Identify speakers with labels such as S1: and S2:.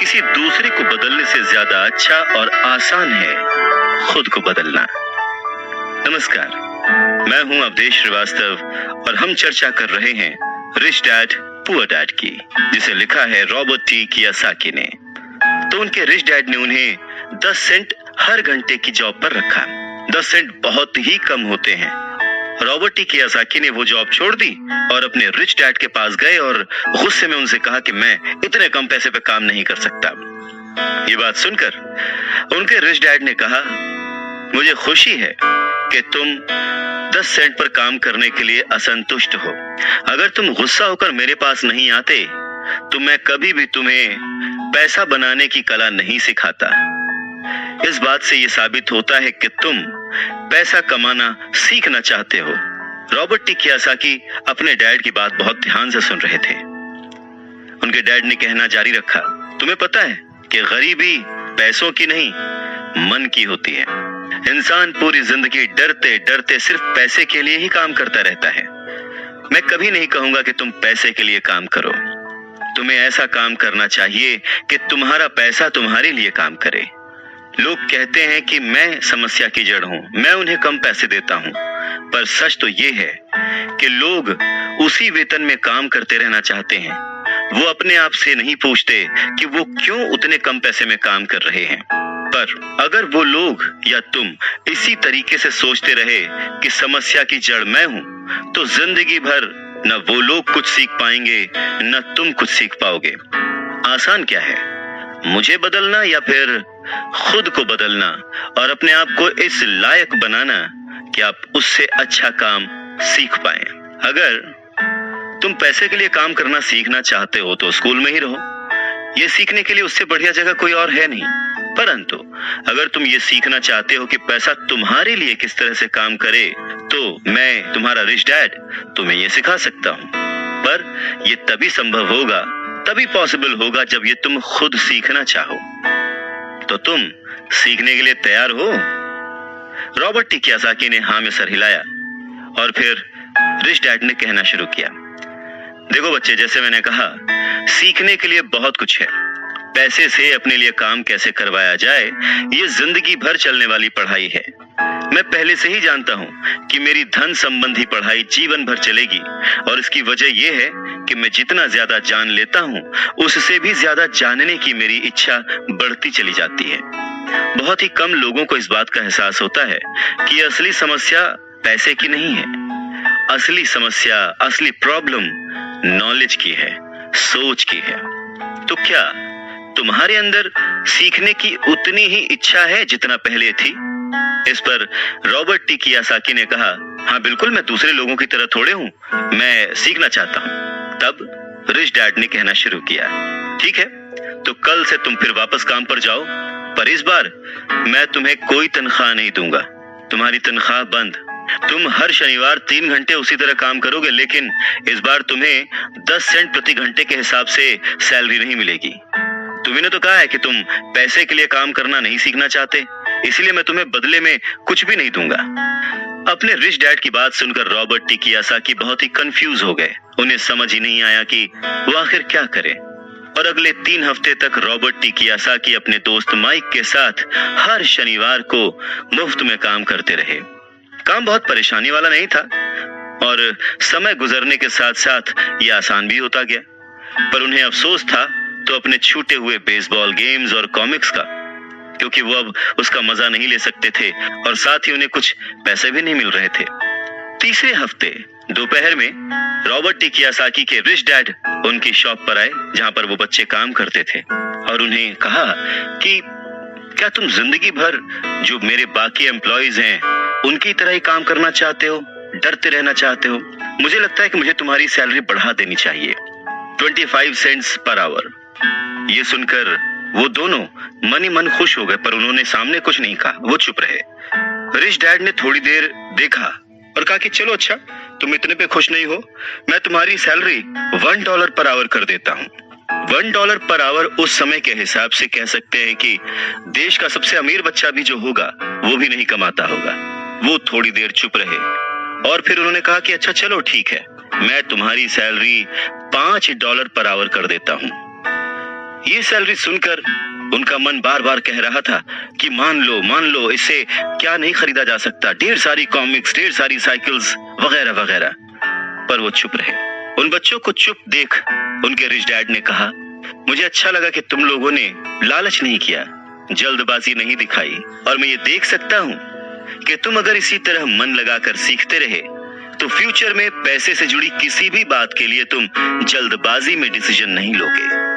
S1: किसी दूसरे को बदलने से ज्यादा अच्छा और आसान है खुद को बदलना। नमस्कार, मैं हूं अवधेश श्रीवास्तव और हम चर्चा कर रहे हैं रिच डैड पुअर डैड की, जिसे लिखा है रॉबर्ट टी कियोसाकी ने। तो उनके रिच डैड ने उन्हें 10 सेंट हर घंटे की जॉब पर रखा। 10 सेंट बहुत ही कम होते हैं। रॉबर्ट टी कियोसाकी ने वो जॉब छोड़ दी और अपने रिच डैड के पास गए और गुस्से में उनसे कहा कि मैं इतने कम पैसे पे काम नहीं कर सकता। ये बात सुनकर उनके रिच डैड ने कहा, मुझे खुशी है कि तुम 10 सेंट पर काम करने के लिए असंतुष्ट हो। अगर तुम गुस्सा होकर मेरे पास नहीं आते तो मैं कभी भी तुम्हें पैसा बनाने की कला नहीं सिखाता। इस बात से यह साबित होता है कि तुम पैसा कमाना सीखना चाहते हो। रॉबर्ट टी कियोसाकी अपने डैड की बात बहुत ध्यान से सुन रहे थे। उनके डैड ने कहना जारी रखा, तुम्हें पता है कि गरीबी पैसों की नहीं मन की होती है। इंसान पूरी जिंदगी डरते डरते सिर्फ पैसे के लिए ही काम करता रहता है। मैं कभी नहीं कहूंगा कि तुम पैसे के लिए काम करो। तुम्हें ऐसा काम करना चाहिए कि तुम्हारा पैसा तुम्हारे लिए काम करे। लोग कहते हैं कि मैं समस्या की जड़ हूं, मैं उन्हें कम पैसे देता हूं, पर सच तो ये है कि लोग उसी वेतन में काम करते रहना चाहते हैं। वो अपने आप से नहीं पूछते कि वो क्यों उतने कम पैसे में काम कर रहे हैं। पर अगर वो लोग या तुम इसी तरीके से सोचते रहे कि समस्या की जड़ मैं हूं, तो जिंदगी भर न वो लोग कुछ सीख पाएंगे न तुम कुछ सीख पाओगे। आसान क्या है, मुझे बदलना या फिर खुद को बदलना और अपने आप को इस लायक बनाना कि आप उससे अच्छा काम सीख पाएं। अगर तुम पैसे के लिए काम करना सीखना चाहते हो तो स्कूल में ही रहो। ये सीखने के लिए उससे बढ़िया जगह कोई और है नहीं। परंतु अगर तुम ये सीखना चाहते हो कि पैसा तुम्हारे लिए किस तरह से काम करे, तो मैं तुम्हारा रिच डैड तुम्हें ये सिखा सकता हूं। पर ये तभी संभव होगा, तभी पॉसिबल होगा जब ये तुम खुद सीखना चाहो। तो तुम सीखने के लिए तैयार हो? रॉबर्ट टी कियोसाकी ने हाँ में सर हिलाया और फिर रिच डैड ने कहना शुरू किया, देखो बच्चे, जैसे मैंने कहा, सीखने के लिए बहुत कुछ है। पैसे से अपने लिए काम कैसे करवाया जाए, ये जिंदगी भर चलने वाली पढ़ाई है। मैं पहले से ही जानता हूं कि मेरी धन संबंधी पढ़ाई जीवन भर चलेगी और इसकी वजह यह है कि मैं जितना ज्यादा जान लेता हूं, उससे भी ज्यादा जानने की मेरी इच्छा बढ़ती चली जाती है। बहुत ही कम लोगों को इस बात का एहसास होता है कि असली समस्या पैसे की नहीं है। असली समस्या, असली प्रॉब्लम नॉलेज की है, सोच की है। तो क्या तुम्हारे अंदर सीखने की उतनी ही इच्छा है जितना पहले थी? इस पर रॉबर्ट टी कियोसाकी ने कहा, हाँ बिल्कुल, मैं दूसरे लोगों की तरह थोड़े हूं, मैं सीखना चाहता हूं। तब रिच डैड ने कहना शुरू किया, ठीक है, तो कल से तुम फिर वापस काम पर जाओ, पर इस बार मैं तुम्हें कोई तनख्वाह नहीं दूंगा। तुम्हारी तनख्वाह बंद। तुम हर शनिवार 3 घंटे उसी तरह काम करोगे, लेकिन इस बार तुम्हें 10 सेंट प्रति घंटे के हिसाब से सैलरी नहीं मिलेगी। तुमने तो कहा है कि तुम पैसे के लिए काम करना नहीं सीखना चाहते, इसलिए मैं तुम्हें बदले में कुछ भी नहीं दूंगा। अपने रिच डैड की बात सुनकर रॉबर्ट टी कियोसाकी बहुत ही कंफ्यूज हो गए। उन्हें समझ ही नहीं आया कि वो आखिर क्या करें। और अगले 3 हफ्ते तक रॉबर्ट टी कियोसाकी अपने दोस्त माइक के साथ हर शनिवार को मुफ्त में काम करते रहे। काम बहुत परेशानी वाला नहीं था और समय गुजरने के साथ साथ ये आसान भी होता गया। पर उन्हें अफसोस था तो अपने छूटे हुए बेसबॉल गेम्स और कॉमिक्स का, क्योंकि वो अब उसका मजा नहीं ले सकते थे और साथ ही उन्हें कुछ पैसे भी नहीं मिल रहे थे। तीसरे हफ्ते दोपहर में रॉबर्ट टी कियोसाकी के रिच डैड उनकी शॉप पर आए जहां पर वो बच्चे काम करते थे और उन्हें कहा कि क्या तुम जिंदगी भर जो मेरे बाकी एम्प्लॉइज हैं उनकी तरह ही काम करना चाहते हो, डरते रहना चाहते हो? मुझे लगता है कि मुझे तुम्हारी सैलरी बढ़ा देनी चाहिए, 25 सेंट्स पर आवर। ये सुनकर वो दोनों मन ही मन खुश हो गए, पर उन्होंने सामने कुछ नहीं कहा, वो चुप रहे। रिच डैड ने थोड़ी देर देखा और कहा कि चलो अच्छा, तुम इतने पे खुश नहीं हो, मैं तुम्हारी सैलरी $1 पर आवर कर देता हूँ। $1 पर आवर उस समय के हिसाब से कह सकते हैं कि देश का सबसे अमीर बच्चा भी जो होगा वो भी नहीं कमाता होगा। वो थोड़ी देर चुप रहे और फिर उन्होंने कहा कि अच्छा चलो ठीक है, मैं तुम्हारी सैलरी $5 पर आवर कर देता हूं। ये सैलरी सुनकर उनका मन बार बार कह रहा था कि मान लो, इससे क्या नहीं खरीदा जा सकता, ढेर सारी कॉमिक्स, ढेर सारी साइकिल्स वगैरह वगैरह। पर वो चुप रहे। उन बच्चों को चुप देख उनके रिच डैड ने कहा, मुझे अच्छा लगा कि तुम लोगों ने लालच नहीं किया, जल्दबाजी नहीं दिखाई, और मैं ये देख सकता हूँ कि तुम अगर इसी तरह मन लगाकर सीखते रहे तो फ्यूचर में पैसे से जुड़ी किसी भी बात के लिए तुम जल्दबाजी में डिसीजन नहीं लोगे।